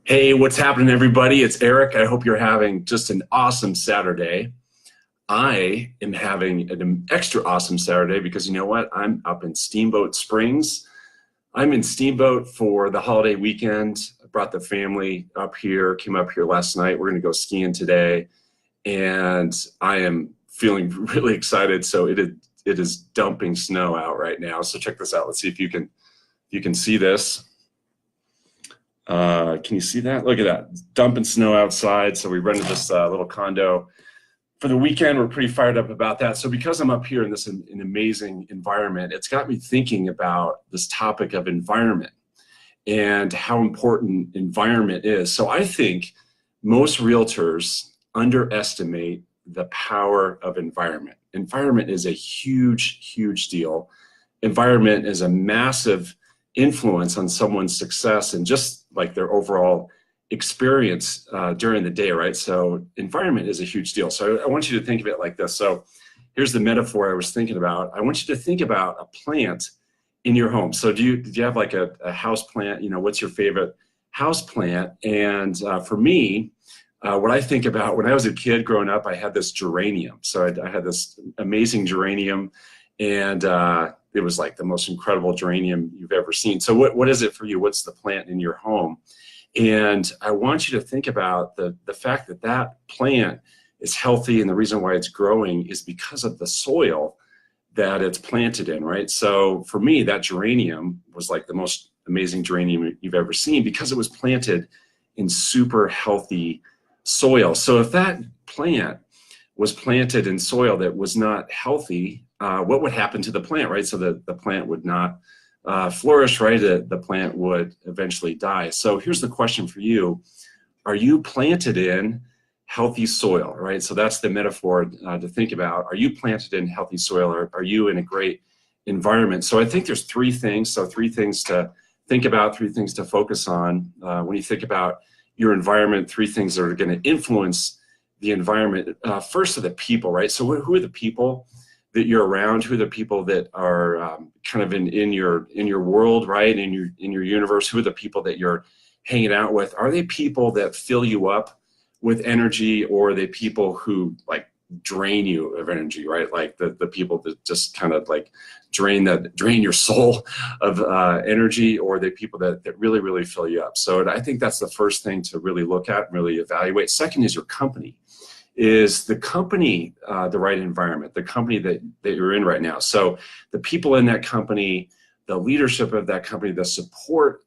Hey, what's happening, everybody? It's Eric. I hope you're having just an awesome Saturday. I am having an extra awesome Saturday because you know what? I'm up in Steamboat Springs. I'm in Steamboat for the holiday weekend. I brought the family up here, came up here last night. We're going to go skiing today, and I am feeling really excited. So it is dumping snow out right now. So check this out. Let's see if you can see this. Can you see that? Look at that, dumping snow outside. So we rented this little condo for the weekend. We're pretty fired up about that. So because I'm up here in this an amazing environment, it's got me thinking about this topic of environment and how important environment is. So I think most realtors underestimate the power of environment. Environment is a huge, huge deal. Environment is a massive influence on someone's success and just like their overall experience during the day, right? So environment is a huge deal. So I want you to think of it like this. So here's the metaphor I was thinking about. I want you to think about a plant in your home. So do you have like a house plant? You know, what's your favorite house plant? And for me, what I think about when I was a kid growing up, I had this geranium. So I had this amazing geranium, and it was like the most incredible geranium you've ever seen. So what is it for you? What's the plant in your home? And I want you to think about the fact that that plant is healthy, and the reason why it's growing is because of the soil that it's planted in, right? So for me, that geranium was like the most amazing geranium you've ever seen because it was planted in super healthy soil. So if that plant was planted in soil that was not healthy, what would happen to the plant, right? So the plant would not flourish, right? The plant would eventually die. So here's the question for you. Are you planted in healthy soil, right? So that's the metaphor to think about. Are you planted in healthy soil, or are you in a great environment? So I think there's three things. So three things to think about, three things to focus on. When you think about your environment, three things that are going to influence the environment. First are the people, right? So who are the people that you're around? Who are the people that are kind of in your world, right? In your universe? Who are the people that you're hanging out with? Are they people that fill you up with energy, or are they people who like drain you of energy, right? Like the people that just kind of like drain your soul of energy, or are they people that really, really fill you up? So I think that's the first thing to really look at and really evaluate. Second is your company. Is the company the right environment, the company that you're in right now? So the people in that company, the leadership of that company, the support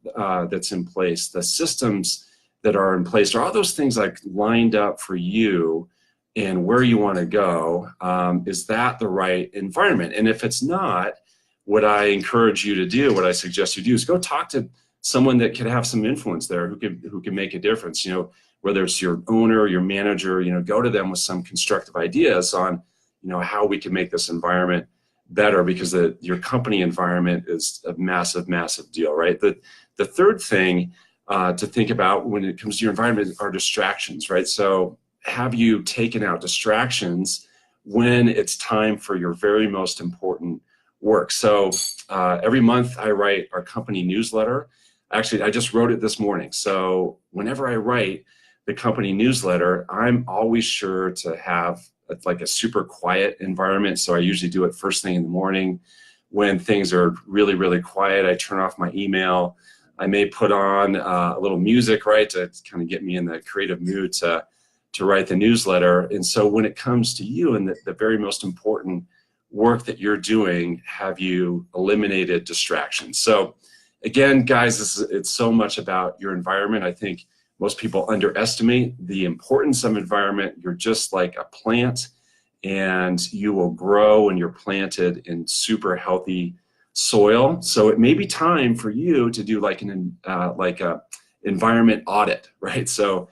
that's in place, the systems that are in place, are all those things like lined up for you and where you want to go? Is that the right environment? And if it's not, what I encourage you to do, what I suggest you do, is go talk to someone that could have some influence there, who can make a difference. You know, whether it's your owner or your manager, you know, go to them with some constructive ideas on, you know, how we can make this environment better, because your company environment is a massive, massive deal, right? The third thing to think about when it comes to your environment are distractions, right? So have you taken out distractions when it's time for your very most important work? So every month I write our company newsletter. Actually, I just wrote it this morning. So whenever I write the company newsletter, I'm always sure to have like a super quiet environment. So I usually do it first thing in the morning when things are really, really quiet. I turn off my email. I may put on a little music, right, to kind of get me in that creative mood to write the newsletter. And so when it comes to you and the very most important work that you're doing, have you eliminated distractions? So again, guys, it's so much about your environment. I think most people underestimate the importance of environment. You're just like a plant, and you will grow when you're planted in super healthy soil. So it may be time for you to do like a environment audit, right? So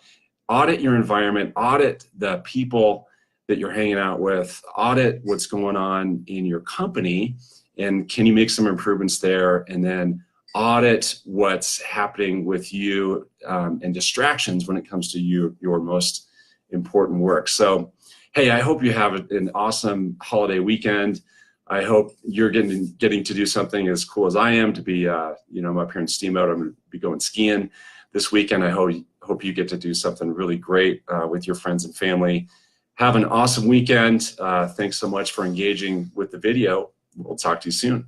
audit your environment, audit the people that you're hanging out with, audit what's going on in your company, and can you make some improvements there? And then audit what's happening with you and distractions when it comes to your most important work. So, hey, I hope you have an awesome holiday weekend. I hope you're getting to do something as cool as I am to be, I'm up here in Steamboat. I'm going to be going skiing this weekend. I hope hope you get to do something really great with your friends and family. Have an awesome weekend. Thanks so much for engaging with the video. We'll talk to you soon.